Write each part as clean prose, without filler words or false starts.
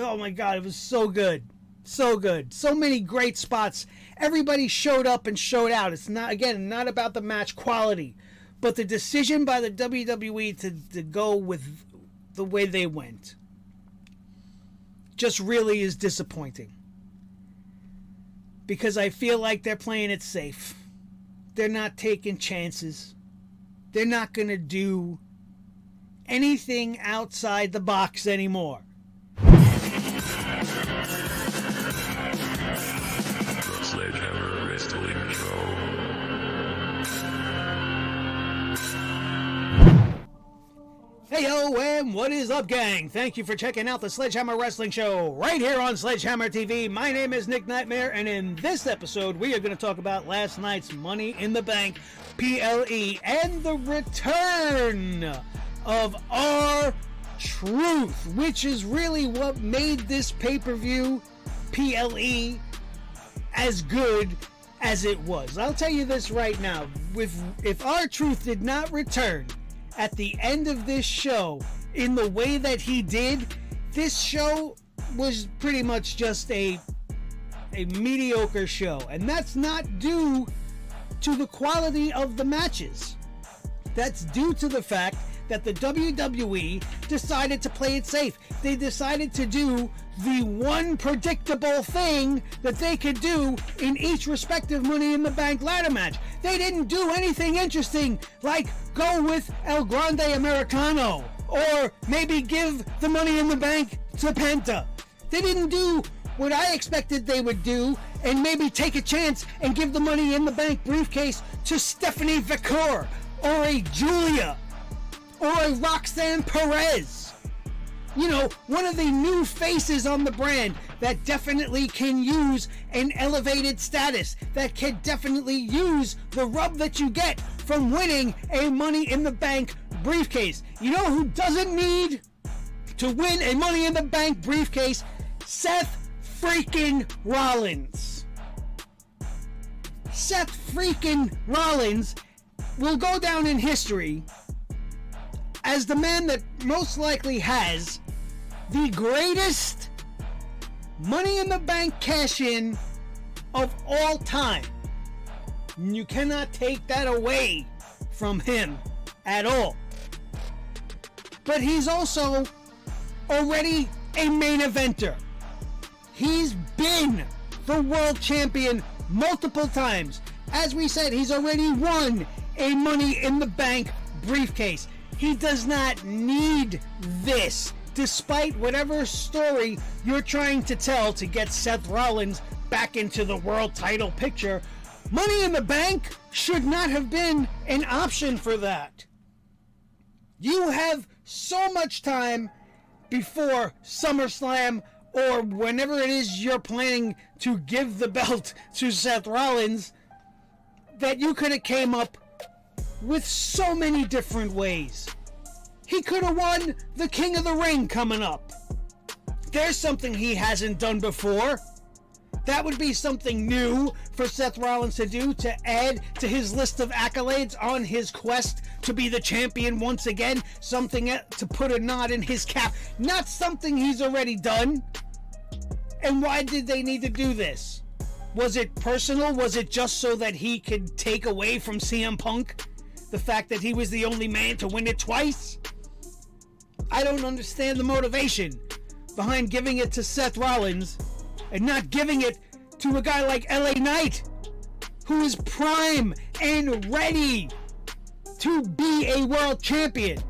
Oh my God, it was so good. So good. So many great spots. Everybody showed up and showed out. It's not about the match quality, but the decision by the WWE to go with the way they went just really is disappointing. Because I feel like they're playing it safe. They're not taking chances. They're not going to do anything outside the box anymore. The Sledgehammer Wrestling Show. Hey yo, and what is up, gang? Thank you for checking out the Sledgehammer Wrestling Show right here on Sledgehammer TV. My name is Nick Nightmare, and in this episode, we are going to talk about last night's Money in the Bank PLE and the return of R-Truth, which is really what made this pay-per-view PLE as good as it was. I'll tell you this right now. If R-Truth did not return at the end of this show in the way that he did, this show was pretty much just a mediocre show. And that's not due to the quality of the matches. That's due to the fact that the WWE decided to play it safe. They decided to do the one predictable thing that they could do in each respective Money in the Bank ladder match. They didn't do anything interesting like go with El Grande Americano or maybe give the Money in the Bank to Penta. They didn't do what I expected they would do and maybe take a chance and give the Money in the Bank briefcase to Stephanie Vaquer or a Julia or a Roxanne Perez. You know, one of the new faces on the brand that definitely can use an elevated status, that can definitely use the rub that you get from winning a Money in the Bank briefcase. You know who doesn't need to win a Money in the Bank briefcase? Seth freaking Rollins. Seth freaking Rollins will go down in history as the man that most likely has the greatest Money in the Bank cash-in of all time. You cannot take that away from him at all. But he's also already a main eventer. He's been the world champion multiple times. As we said, he's already won a Money in the Bank briefcase. He does not need this, despite whatever story you're trying to tell to get Seth Rollins back into the world title picture. Money in the Bank should not have been an option for that. You have so much time before SummerSlam or whenever it is you're planning to give the belt to Seth Rollins that you could have came up with so many different ways. He could have won the King of the Ring coming up. There's something he hasn't done before. That would be something new for Seth Rollins to do, to add to his list of accolades on his quest to be the champion once again. Something to put a knot in his cap. Not something he's already done. And why did they need to do this? Was it personal? Was it just so that he could take away from CM Punk the fact that he was the only man to win it twice? I don't understand the motivation behind giving it to Seth Rollins and not giving it to a guy like LA Knight, who is prime and ready to be a world champion,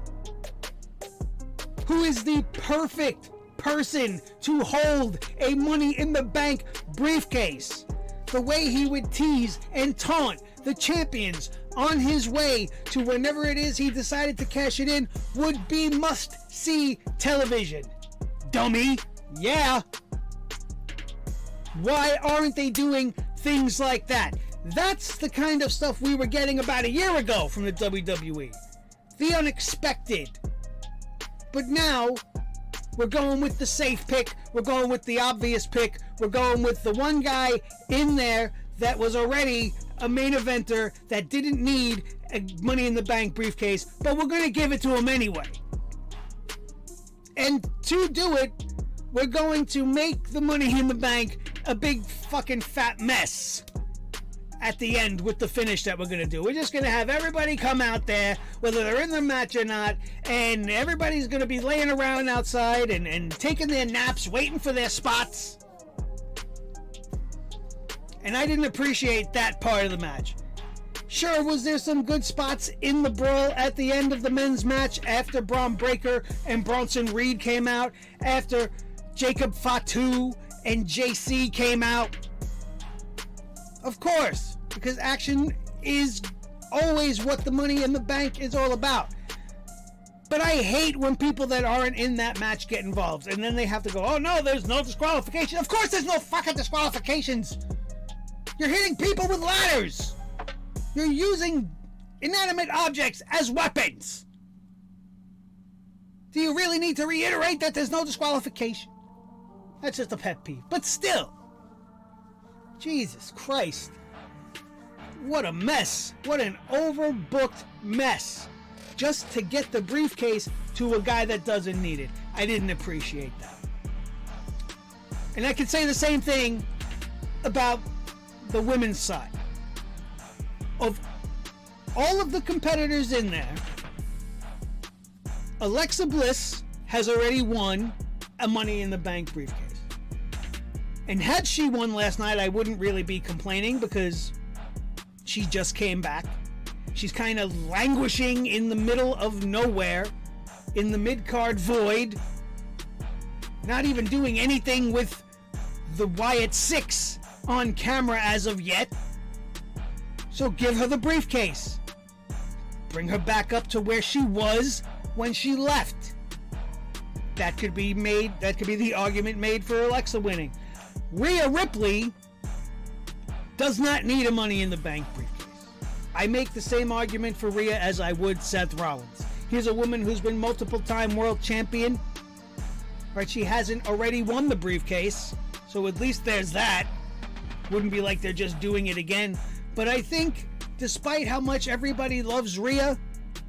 who is the perfect person to hold a Money in the Bank briefcase. The way he would tease and taunt the champions on his way to whenever it is he decided to cash it in would be must-see television. Dummy. Yeah. Why aren't they doing things like that? That's the kind of stuff we were getting about a year ago from the WWE. The unexpected. But now, we're going with the safe pick. We're going with the obvious pick. We're going with the one guy in there that was already a main eventer that didn't need a Money in the Bank briefcase, but we're going to give it to him anyway. And to do it, we're going to make the Money in the Bank a big fucking fat mess at the end with the finish that we're going to do. We're just going to have everybody come out there, whether they're in the match or not, and everybody's going to be laying around outside and taking their naps, waiting for their spots. And I didn't appreciate that part of the match. Sure, was there some good spots in the brawl at the end of the men's match after Braun Breaker and Bronson Reed came out, after Jacob Fatu and JC came out? Of course, because action is always what the Money in the Bank is all about. But I hate when people that aren't in that match get involved, and then they have to go, oh no, there's no disqualification. Of course there's no fucking disqualifications. You're hitting people with ladders. You're using inanimate objects as weapons. Do you really need to reiterate that there's no disqualification? That's just a pet peeve. But still, Jesus Christ. What a mess. What an overbooked mess. Just to get the briefcase to a guy that doesn't need it. I didn't appreciate that. And I could say the same thing about the women's side. Of all of the competitors in there, Alexa Bliss has already won a Money in the Bank briefcase. And had she won last night, I wouldn't really be complaining because she just came back. She's kind of languishing in the middle of nowhere, in the mid-card void, not even doing anything with the Wyatt Six on camera as of yet. So give her the briefcase. Bring her back up to where she was when she left. That could be the argument made for Alexa winning. Rhea Ripley does not need a Money in the Bank briefcase. I make the same argument for Rhea as I would Seth Rollins. Here's a woman who's been multiple-time world champion. Right, she hasn't already won the briefcase, so at least there's that. Wouldn't be like they're just doing it again. But I think, despite how much everybody loves Rhea,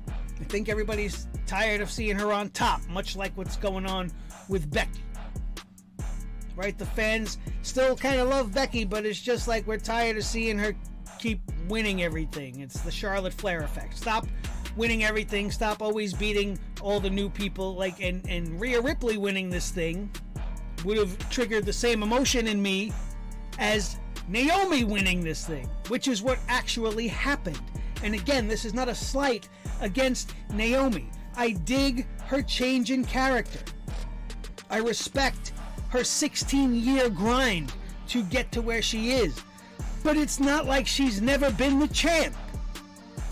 I think everybody's tired of seeing her on top, much like what's going on with Becky. Right? The fans still kind of love Becky, but it's just like we're tired of seeing her keep winning everything. It's the Charlotte Flair effect. Stop winning everything. Stop always beating all the new people. And Rhea Ripley winning this thing would have triggered the same emotion in me as Naomi winning this thing, which is what actually happened. And again, this is not a slight against Naomi. I dig her change in character. I respect her 16-year grind to get to where she is. But it's not like she's never been the champ.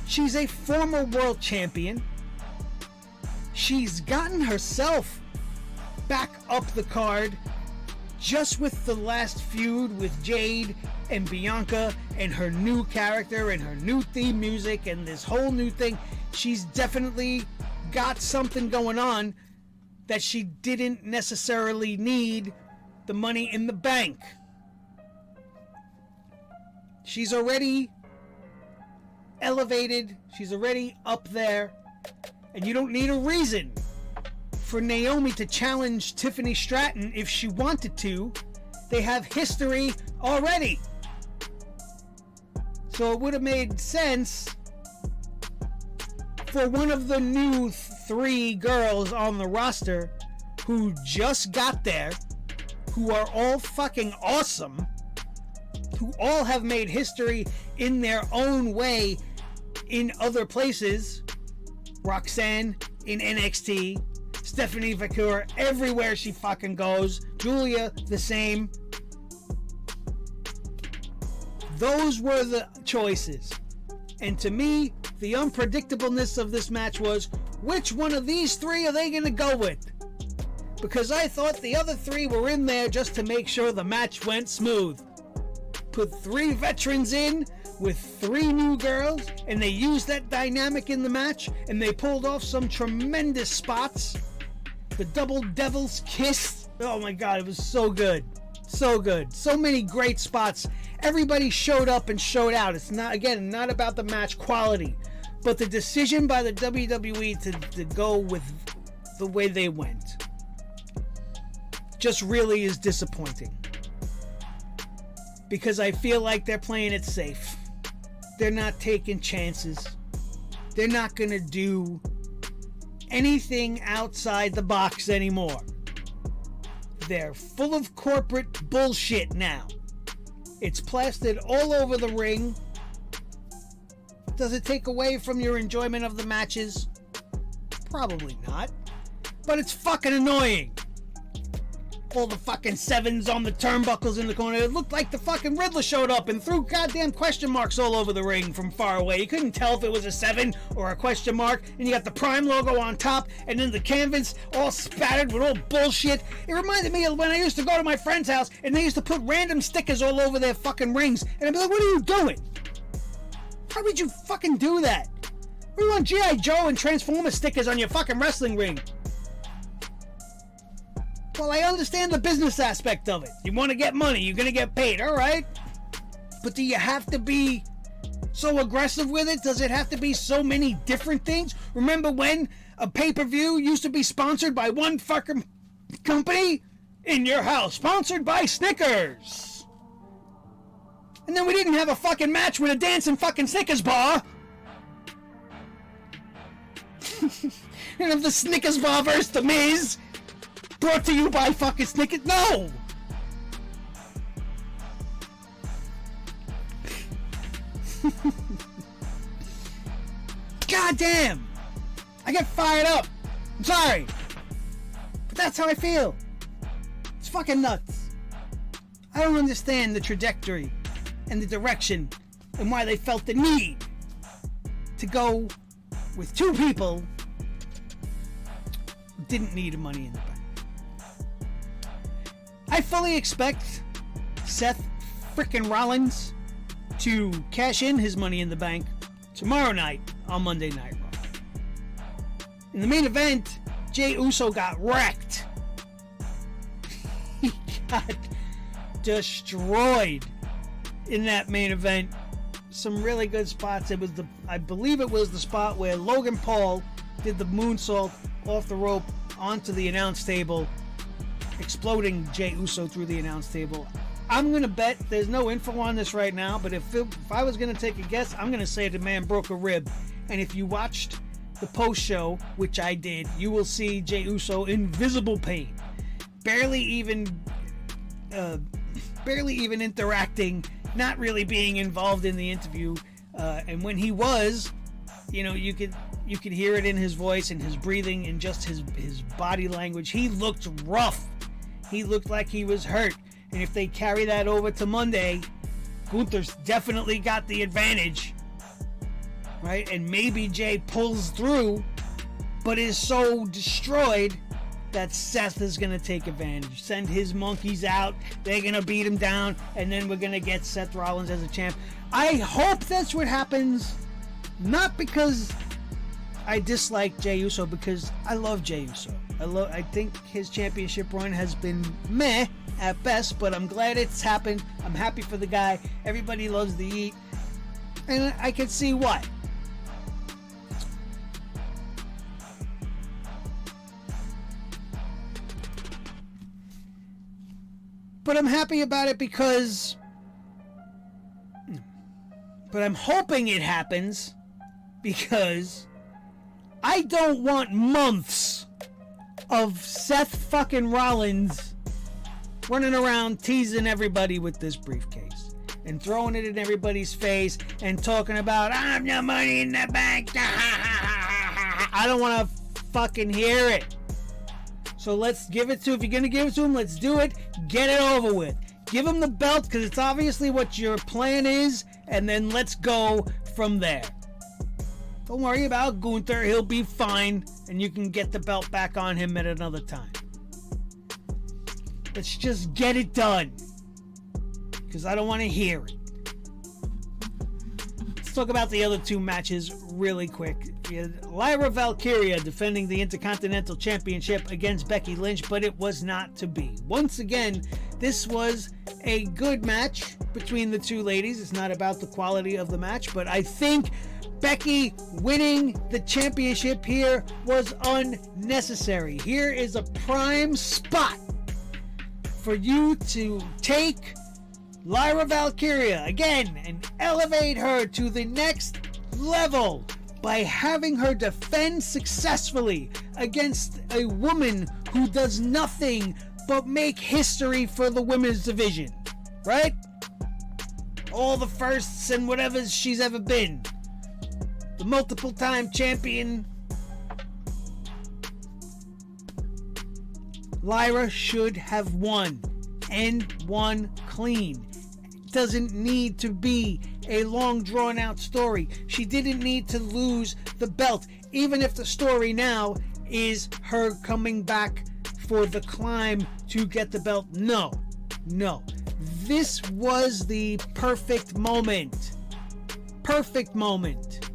She's a former world champion. She's gotten herself back up the card just with the last feud with Jade and Bianca and her new character and her new theme music and this whole new thing. She's definitely got something going on that she didn't necessarily need the Money in the Bank. She's already elevated. She's already up there. And you don't need a reason for Naomi to challenge Tiffany Stratton if she wanted to. They have history already. So it would have made sense for one of the new 3 girls on the roster who just got there, who are all fucking awesome, who all have made history in their own way in other places. Roxanne in NXT, Stephanie Vaquer everywhere she fucking goes, Julia the same. Those were the choices. And to me, the unpredictableness of this match was, which one of these 3 are they going to go with? Because I thought the other 3 were in there just to make sure the match went smooth. Put 3 veterans in with 3 new girls, and they used that dynamic in the match, and they pulled off some tremendous spots. The double devil's kiss. Oh my god, it was so good. So good. So many great spots. Everybody showed up and showed out. It's not, again, not about the match quality, but the decision by the WWE to go with the way they went. just really is disappointing. Because I feel like they're playing it safe. They're not taking chances. They're not going to do anything outside the box anymore. They're full of corporate bullshit now. It's plastered all over the ring. Does it take away from your enjoyment of the matches? Probably not. But it's fucking annoying. All the fucking sevens on the turnbuckles in the corner. It looked like the fucking Riddler showed up and threw goddamn question marks all over the ring from far away. You couldn't tell if it was a 7 or a question mark. And you got the Prime logo on top, and then the canvas all spattered with all bullshit. It reminded me of when I used to go to my friend's house and they used to put random stickers all over their fucking rings. And I'd be like, what are you doing? Why would you fucking do that? What do you want G.I. Joe and Transformer stickers on your fucking wrestling ring? Well, I understand the business aspect of it. You want to get money, you're going to get paid, alright. But do you have to be so aggressive with it? Does it have to be so many different things? Remember when a pay-per-view used to be sponsored by one fucking company? In your house, sponsored by Snickers. And then we didn't have a fucking match with a dancing fucking Snickers bar. And if the Snickers bar versus The Miz, brought to you by fucking Snickers. No! God damn! I get fired up. I'm sorry. But that's how I feel. It's fucking nuts. I don't understand the trajectory and the direction and why they felt the need to go with two people who didn't need money in the bank. I fully expect Seth frickin' Rollins to cash in his money in the bank tomorrow night on Monday Night Raw. In the main event, Jey Uso got wrecked. He got destroyed in that main event. Some really good spots. It was I believe it was the spot where Logan Paul did the moonsault off the rope onto the announce table, exploding Jey Uso through the announce table. I'm going to bet, there's no info on this right now, but if I was going to take a guess, I'm going to say the man broke a rib. And if you watched the post show, which I did, you will see Jey Uso in visible pain. Barely even interacting, not really being involved in the interview. And when he was, you could hear it in his voice and his breathing and just his body language. He looked rough. He looked like he was hurt. And if they carry that over to Monday, Gunther's definitely got the advantage, right? And maybe Jey pulls through, but is so destroyed that Seth is going to take advantage. Send his monkeys out. They're going to beat him down. And then we're going to get Seth Rollins as a champ. I hope that's what happens. Not because I dislike Jey Uso, because I love Jey Uso. I think his championship run has been meh at best, but I'm glad it's happened. I'm happy for the guy. Everybody loves to eat. And I can see why. But I'm happy about it because... But I'm hoping it happens because I don't want months of Seth fucking Rollins running around teasing everybody with this briefcase and throwing it in everybody's face and talking about, I have no money in the bank. I don't want to fucking hear it. So let's give it to, if you're going to give it to him, let's do it. Get it over with. Give him the belt because it's obviously what your plan is, and then let's go from there. Don't worry about Gunther. He'll be fine, and you can get the belt back on him at another time. Let's just get it done, because I don't want to hear it. Let's talk about the other two matches really quick. Lyra Valkyria defending the Intercontinental Championship against Becky Lynch, but it was not to be. Once again, this was a good match between the two ladies. It's not about the quality of the match, but I think Becky winning the championship here was unnecessary. Here is a prime spot for you to take Lyra Valkyria again and elevate her to the next level by having her defend successfully against a woman who does nothing but make history for the women's division, right? All the firsts and whatever she's ever been. The multiple time champion. Lyra should have won, and won clean. It doesn't need to be a long drawn out story. She didn't need to lose the belt, even if the story now is her coming back for the climb to get the belt. No. This was the perfect moment. Perfect moment.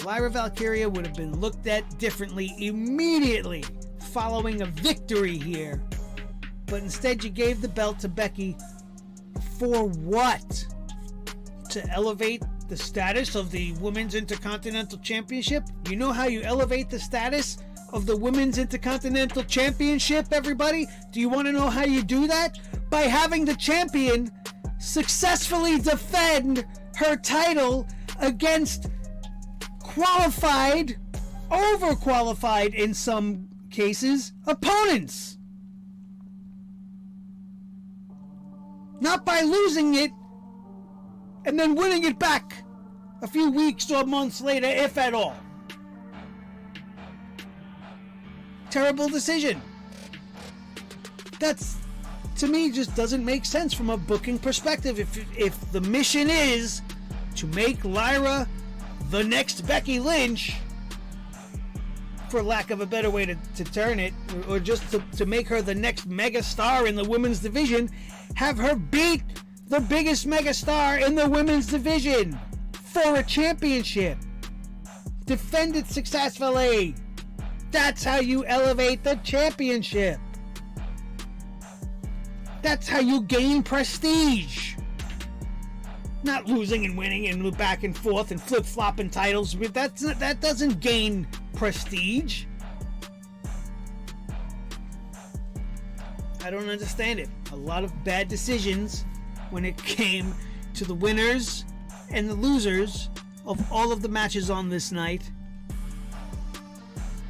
Lyra Valkyria would have been looked at differently immediately following a victory here. But instead you gave the belt to Becky. For what? To elevate the status of the Women's Intercontinental Championship? You know how you elevate the status of the Women's Intercontinental Championship, everybody? Do you want to know how you do that? By having the champion successfully defend her title against qualified, overqualified in some cases, opponents. Not by losing it and then winning it back a few weeks or months later, if at all. Terrible decision. That's, to me, just doesn't make sense from a booking perspective. If the mission is to make Lyra the next Becky Lynch, for lack of a better way to turn it, or just to make her the next mega star in the women's division, have her beat the biggest mega star in the women's division for a championship. Defend it successfully. That's how you elevate the championship. That's how you gain prestige. Not losing and winning and back and forth and flip-flopping titles. That doesn't gain prestige. I don't understand it. A lot of bad decisions when it came to the winners and the losers of all of the matches on this night.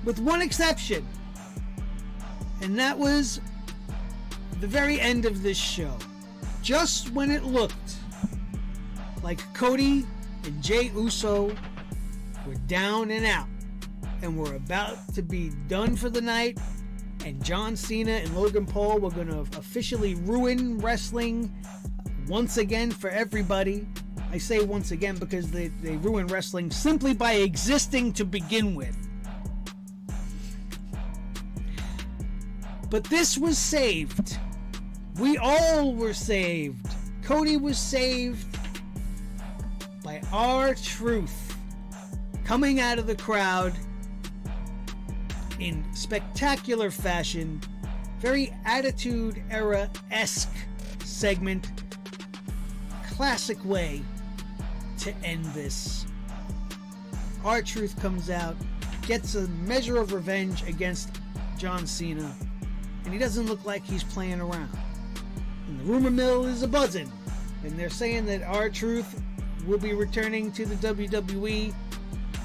With one exception. And that was the very end of this show. Just when it looked like Cody and Jey Uso were down and out and were about to be done for the night, and John Cena and Logan Paul were going to officially ruin wrestling once again for everybody. I say once again because they ruin wrestling simply by existing to begin with. But this was saved. We all were saved. Cody was saved by R-Truth coming out of the crowd in spectacular fashion. Very Attitude Era-esque segment. Classic way to end this. R-Truth comes out, gets a measure of revenge against John Cena, and he doesn't look like he's playing around. And the rumor mill is a buzzing, and they're saying that R-Truth will be returning to the WWE,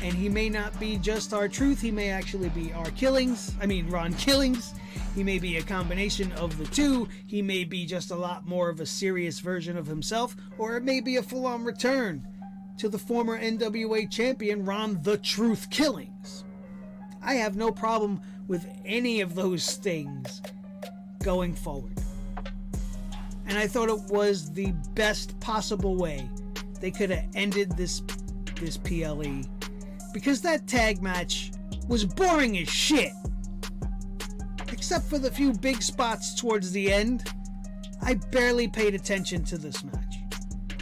and he may not be just R-Truth, he may actually be Ron Killings. He may be a combination of the two. He may be just a lot more of a serious version of himself, or it may be a full-on return to the former NWA champion Ron the Truth Killings. I have no problem with any of those things going forward. And I thought it was the best possible way they could have ended this PLE, because that tag match was boring as shit. Except for the few big spots towards the end, I barely paid attention to this match.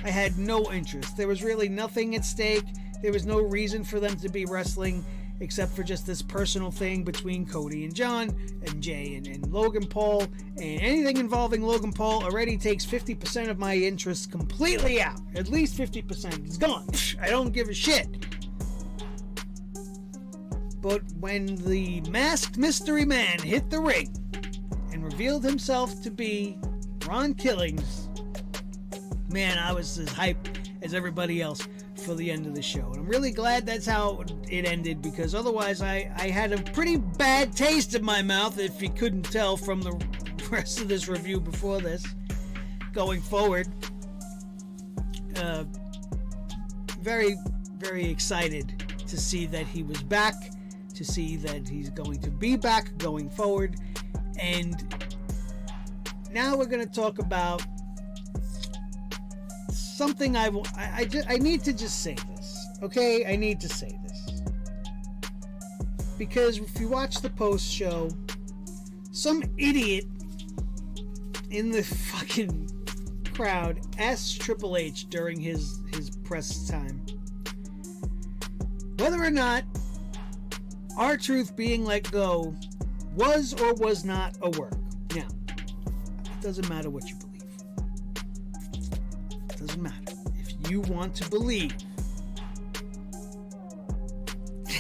I had no interest. There was really nothing at stake. There was no reason for them to be wrestling except for just this personal thing between Cody and John and Jay and Logan Paul. And anything involving Logan Paul already takes 50% of my interest completely out. At least 50%. It's gone. I don't give a shit. But when the masked mystery man hit the ring and revealed himself to be Ron Killings, man, I was as hyped as everybody else for the end of the show. And I'm really glad that's how it ended, because otherwise I had a pretty bad taste in my mouth, if you couldn't tell from the rest of this review before this. Going forward, very, very excited to see that he was back, to see that he's going to be back going forward. And now we're going to talk about something I need to just say this, okay? I need to say this. Because if you watch the post show, some idiot in the fucking crowd asked Triple H during his press time whether or not R-Truth being let go was or was not a work. Now, it doesn't matter what you believe. It doesn't matter. If you want to believe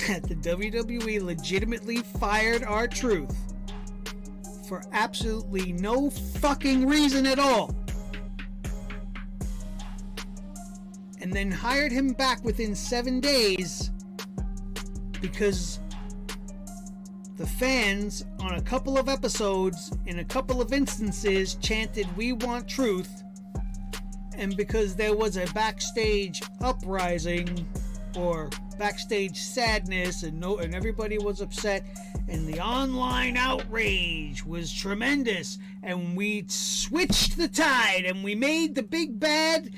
that the WWE legitimately fired R-Truth for absolutely no fucking reason at all, and then hired him back within 7 days because the fans on a couple of episodes in a couple of instances chanted "We want truth," and because there was a backstage uprising or backstage sadness and everybody was upset and the online outrage was tremendous, and we switched the tide and we made the big bad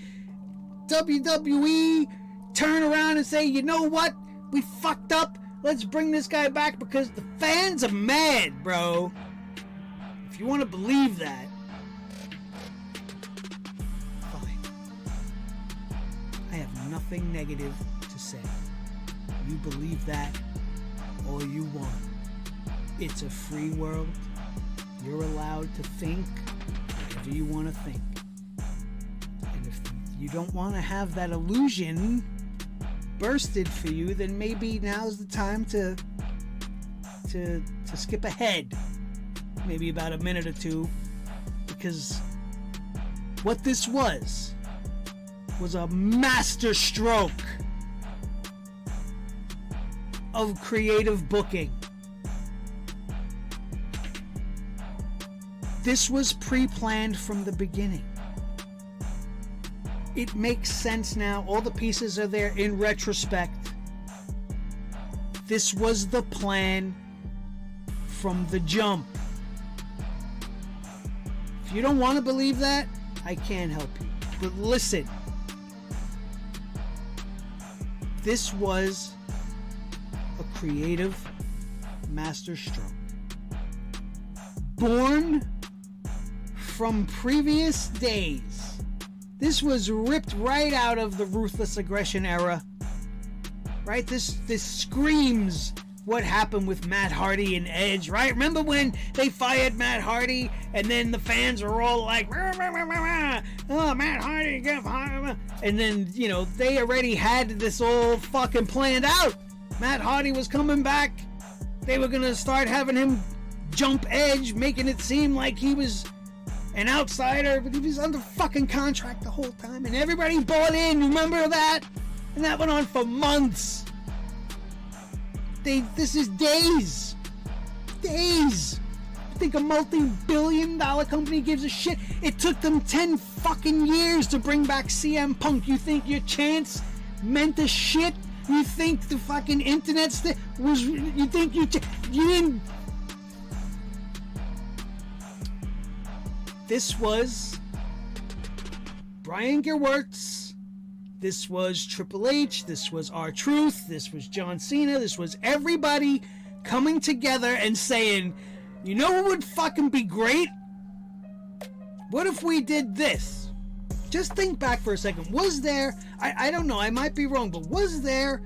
WWE turn around and say, you know what, we fucked up, let's bring this guy back because the fans are mad, bro. If you want to believe that, fine. I have nothing negative to say. You believe that all you want. It's a free world. You're allowed to think whatever you want to think. And if you don't want to have that illusion bursted for you, then maybe now's the time to skip ahead maybe about a minute or two, because what this was a master stroke of creative booking. This was pre-planned from the beginning. It makes sense now. All the pieces are there in retrospect. This was the plan from the jump. If you don't want to believe that, I can't help you. But listen, this was a creative masterstroke. Born from previous days. This was ripped right out of the Ruthless Aggression era. Right? This screams what happened with Matt Hardy and Edge, right? Remember when they fired Matt Hardy and then the fans were all like, rah, rah, rah, rah, rah. Oh, Matt Hardy, get fired. And then, you know, they already had this all fucking planned out. Matt Hardy was coming back. They were going to start having him jump Edge, making it seem like he was an outsider, but he was under fucking contract the whole time, and everybody bought in. Remember that? And that went on for months. This is days. Days. I think a multi-billion-dollar company gives a shit. It took them 10 fucking years to bring back CM Punk. You think your chance meant a shit? You think the fucking internet was? You think you didn't? This was Brian Gewirtz. This was Triple H. This was R-Truth. This was John Cena. This was everybody coming together and saying, you know what would fucking be great? What if we did this? Just think back for a second. Was there, I don't know, I might be wrong, but was there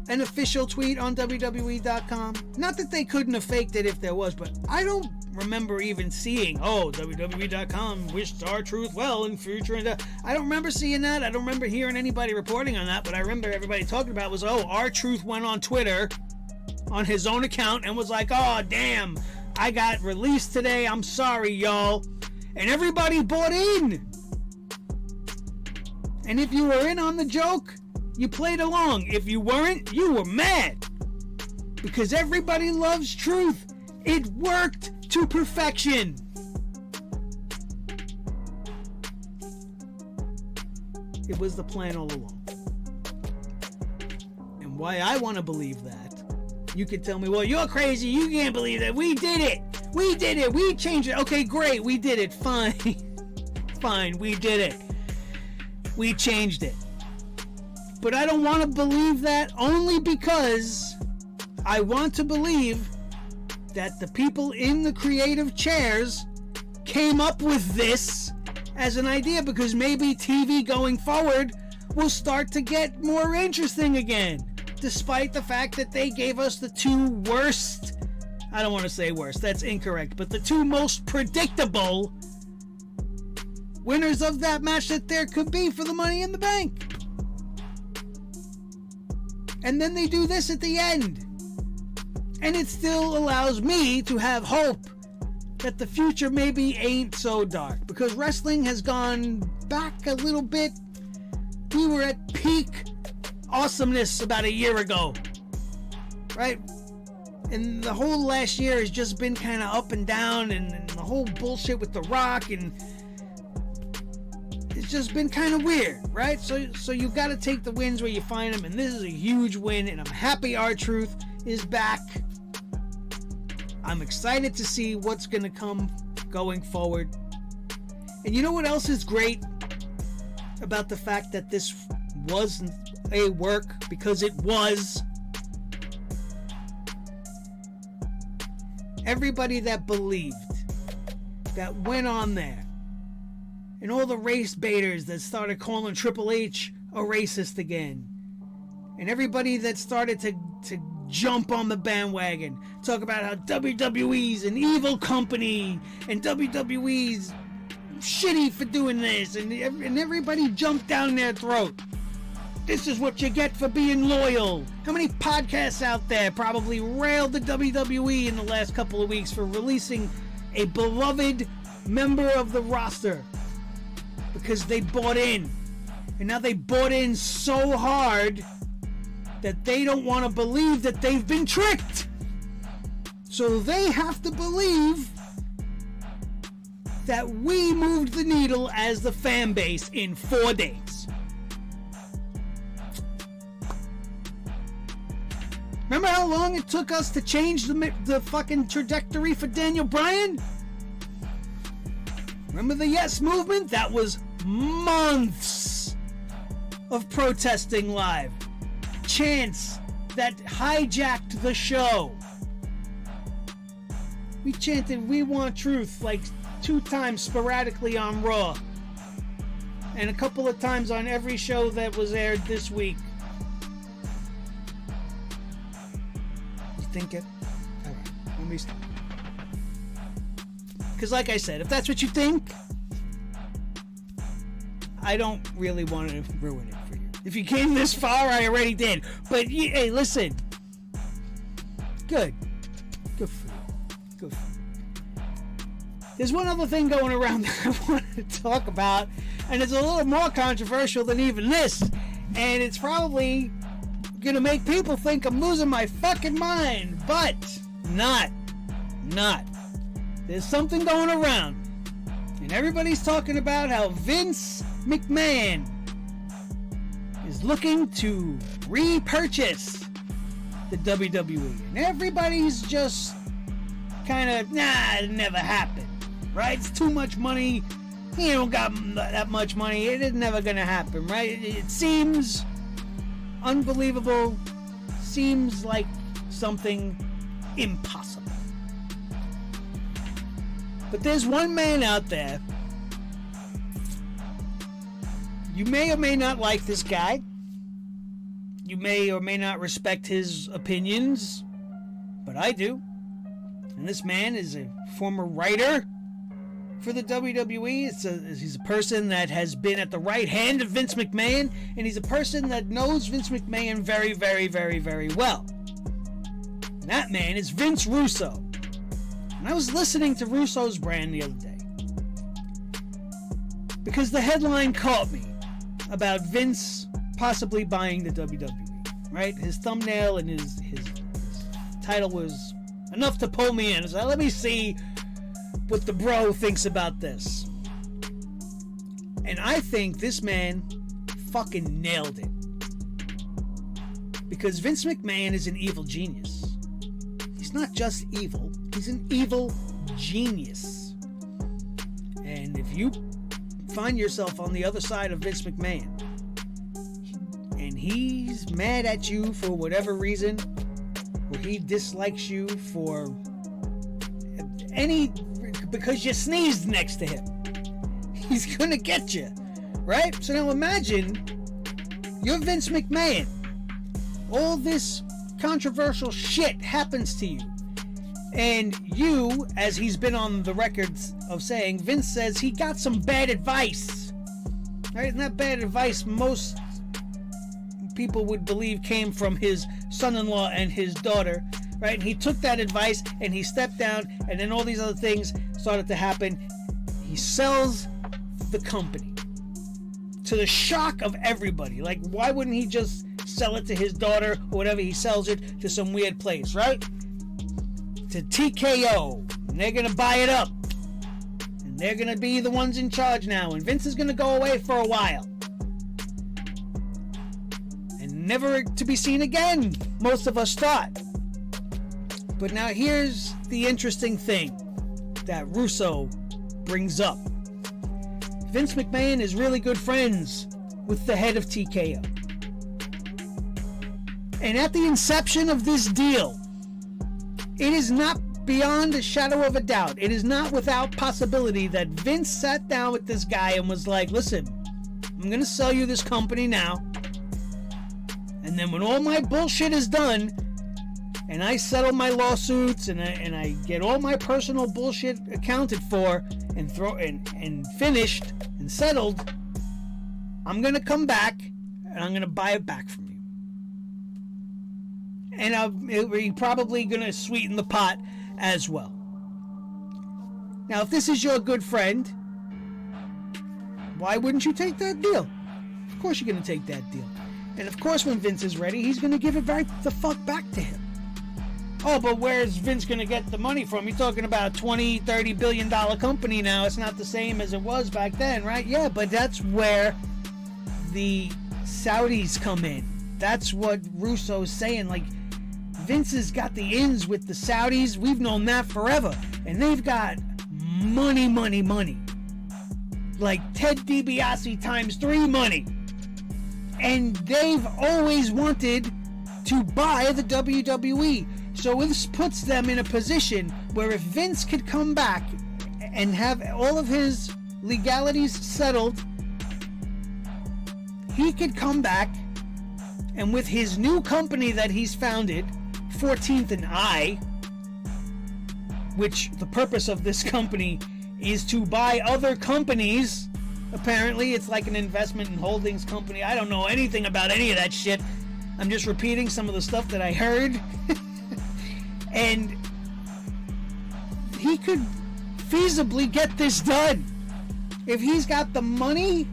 an official tweet on WWE.com? Not that they couldn't have faked it if there was, but I don't remember even seeing, WWE.com wished R-Truth well in future. And I don't remember seeing that. I don't remember hearing anybody reporting on that, but I remember everybody talking about was, R-Truth went on Twitter on his own account and was like, oh, damn, I got released today. I'm sorry, y'all. And everybody bought in. And if you were in on the joke, you played along. If you weren't, you were mad. Because everybody loves truth. It worked to perfection. It was the plan all along. And why I want to believe that, you could tell me, well, you're crazy. You can't believe that. We did it. We did it. We changed it. Okay, great. We did it. Fine. Fine. We did it. We changed it. But I don't want to believe that, only because I want to believe that the people in the creative chairs came up with this as an idea, because maybe TV going forward will start to get more interesting again, despite the fact that they gave us the two worst, I don't want to say worst, that's incorrect, but the two most predictable winners of that match that there could be for the Money in the Bank. And then they do this at the end. And it still allows me to have hope that the future maybe ain't so dark, because wrestling has gone back a little bit. We were at peak awesomeness about a year ago, right? And the whole last year has just been kind of up and down, and the whole bullshit with The Rock, and it's just been kind of weird, right? So you got to take the wins where you find them, and this is a huge win, and I'm happy R-Truth is back. I'm excited to see what's going to come going forward. And you know what else is great about the fact that this wasn't a work, because it was. Everybody that believed, that went on there, and all the race baiters that started calling Triple H a racist again, and everybody that started to jump on the bandwagon, talk about how WWE's an evil company and WWE's shitty for doing this, and everybody jumped down their throat. This is what you get for being loyal. How many podcasts out there probably railed the WWE in the last couple of weeks for releasing a beloved member of the roster because they bought in, and now they bought in so hard that they don't want to believe that they've been tricked. So they have to believe that we moved the needle as the fan base in 4 days. Remember how long it took us to change the fucking trajectory for Daniel Bryan? Remember the Yes Movement? That was months of protesting live. Chants that hijacked the show. We chanted "We Want Truth" like 2 times sporadically on Raw, and a couple of times on every show that was aired this week. You think it? Alright, let me stop. Because like I said, if that's what you think, I don't really want to ruin it for you. If you came this far, I already did. But, hey, listen. Good. Good for you. Good for you. There's one other thing going around that I wanted to talk about, and it's a little more controversial than even this. And it's probably going to make people think I'm losing my fucking mind. But, not. There's something going around. And everybody's talking about how Vince McMahon is looking to repurchase the WWE, and everybody's just kind of, it never happened, right? It's too much money. He don't got that much money. It is never gonna happen, right? It seems unbelievable. Seems like something impossible. But there's one man out there. You may or may not like this guy. You may or may not respect his opinions, but I do. And this man is a former writer for the WWE. He's a person that has been at the right hand of Vince McMahon, and he's a person that knows Vince McMahon very, very, very, very well. And that man is Vince Russo. And I was listening to Russo's brand the other day because the headline caught me about Vince possibly buying the WWE, right? His thumbnail and his title was enough to pull me in. So let me see what the bro thinks about this. And I think this man fucking nailed it. Because Vince McMahon is an evil genius. He's not just evil, he's an evil genius. And if you find yourself on the other side of Vince McMahon and he's mad at you for whatever reason, or he dislikes you for because you sneezed next to him, he's gonna get you, right? So now imagine you're Vince McMahon. All this controversial shit happens to you. And you, as he's been on the records of saying, Vince says he got some bad advice. Right? And that bad advice most people would believe came from his son-in-law and his daughter. Right? And he took that advice and he stepped down, and then all these other things started to happen. He sells the company to the shock of everybody. Like, why wouldn't he just sell it to his daughter or whatever? He sells it to some weird place, right? To TKO. And they're gonna buy it up. And they're gonna be the ones in charge now. And Vince is gonna go away for a while. And never to be seen again, most of us thought. But now here's the interesting thing that Russo brings up. Vince McMahon is really good friends with the head of TKO. And at the inception of this deal, it is not beyond a shadow of a doubt, it is not without possibility that Vince sat down with this guy and was like, listen, I'm going to sell you this company now. And then when all my bullshit is done, and I settle my lawsuits, and I get all my personal bullshit accounted for, and finished and settled, I'm going to come back, and I'm going to buy it back from you. And we're probably going to sweeten the pot as well. Now, if this is your good friend, why wouldn't you take that deal? Of course you're going to take that deal. And of course when Vince is ready, he's going to give it right the fuck back to him. Oh, but where's Vince going to get the money from? You're talking about a $20-30 billion company now. It's not the same as it was back then, right? Yeah, but that's where the Saudis come in. That's what Russo's saying. Like, Vince has got the ins with the Saudis. We've known that forever. And they've got money. Like Ted DiBiase times 3 money. And they've always wanted to buy the WWE. So this puts them in a position where if Vince could come back and have all of his legalities settled, he could come back and with his new company that he's founded, 14th and I, which the purpose of this company is to buy other companies. Apparently it's like an investment and holdings company. I don't know anything about any of that shit. I'm just repeating some of the stuff that I heard. And he could feasibly get this done if he's got the money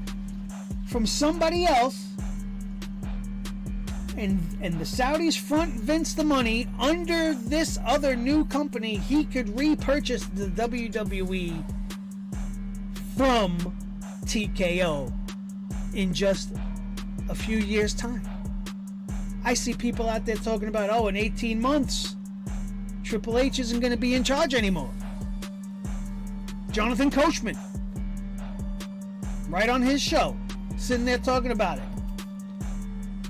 from somebody else, and the Saudis front Vince the money under this other new company. He could repurchase the WWE from TKO in just a few years' time. I see people out there talking about, in 18 months Triple H isn't going to be in charge anymore. Jonathan Coachman, right on his show, sitting there talking about it.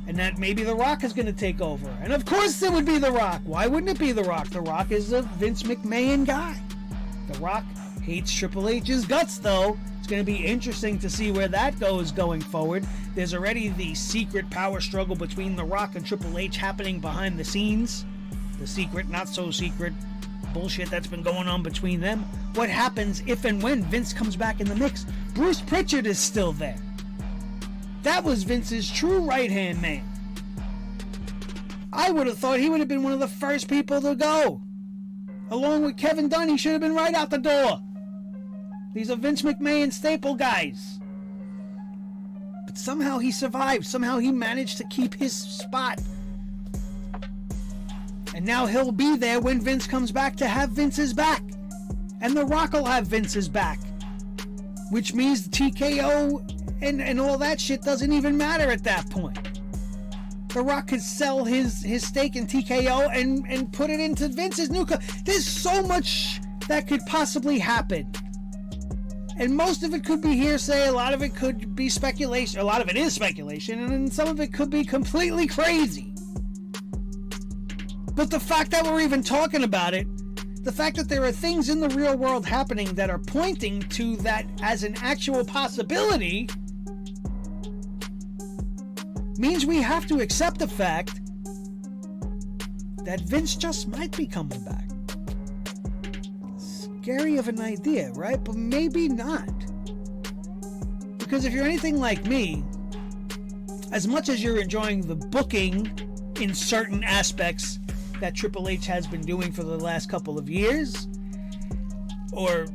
And that maybe The Rock is going to take over. And of course it would be The Rock. Why wouldn't it be The Rock? The Rock is a Vince McMahon guy. The Rock hates Triple H's guts, though. It's going to be interesting to see where that goes going forward. There's already the secret power struggle between The Rock and Triple H happening behind the scenes. The secret, not so secret bullshit that's been going on between them. What happens if and when Vince comes back in the mix? Bruce Pritchard is still there. That was Vince's true right-hand man. I would have thought he would have been one of the first people to go. Along with Kevin Dunn, he should have been right out the door. These are Vince McMahon staple guys. But somehow he survived. Somehow he managed to keep his spot. And now he'll be there when Vince comes back to have Vince's back. And The Rock will have Vince's back. Which means the TKO and all that shit doesn't even matter at that point. The Rock could sell his stake in TKO and put it into Vince's new There's so much that could possibly happen. And most of it could be hearsay, a lot of it could be speculation, a lot of it is speculation, and then some of it could be completely crazy. But the fact that we're even talking about it, the fact that there are things in the real world happening that are pointing to that as an actual possibility means we have to accept the fact that Vince just might be coming back. Scary of an idea, right? But maybe not. Because if you're anything like me, as much as you're enjoying the booking in certain aspects that Triple H has been doing for the last couple of years, or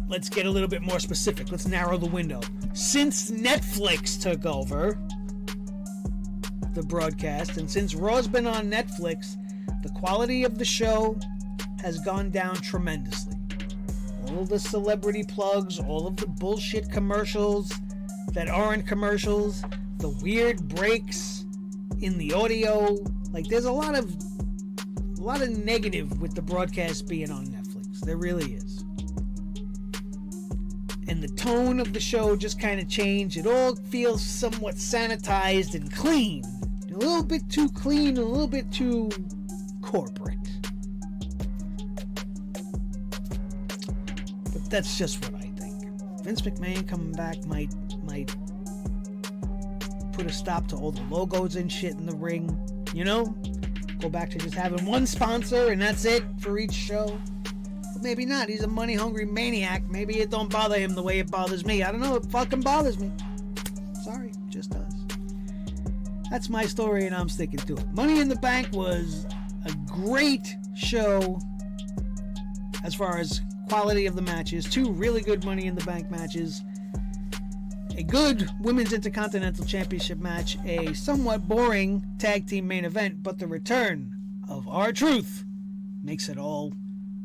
let's get a little bit more specific, let's narrow the window. Since Netflix took over the broadcast, and since Raw's been on Netflix, the quality of the show has gone down tremendously. All of the celebrity plugs, all of the bullshit commercials that aren't commercials, the weird breaks in the audio, like there's a lot of negative with the broadcast being on Netflix. There really is. And the tone of the show just kind of changed. It all feels somewhat sanitized and clean. A little bit too clean, a little bit too corporate. But that's just what I think. Vince McMahon coming back might put a stop to all the logos and shit in the ring. You know? Go back to just having one sponsor and that's it for each show. But maybe not. He's a money-hungry maniac. Maybe it don't bother him the way it bothers me. I don't know. It fucking bothers me. Sorry. Just does. That's my story and I'm sticking to it. Money in the Bank was a great show as far as quality of the matches. 2 really good Money in the Bank matches. A good Women's Intercontinental Championship match. A somewhat boring tag team main event. But the return of R-Truth makes it all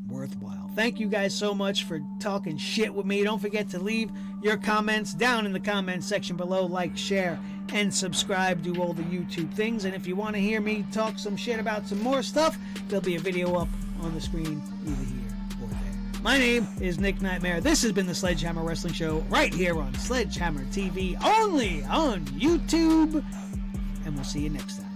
worthwhile. Thank you guys so much for talking shit with me. Don't forget to leave your comments down in the comment section below. Like, share, and subscribe. Do all the YouTube things. And if you want to hear me talk some shit about some more stuff, there'll be a video up on the screen either here or there. My name is Nick Nightmare. This has been the Sledgehammer Wrestling Show right here on Sledgehammer TV, only on YouTube. And we'll see you next time.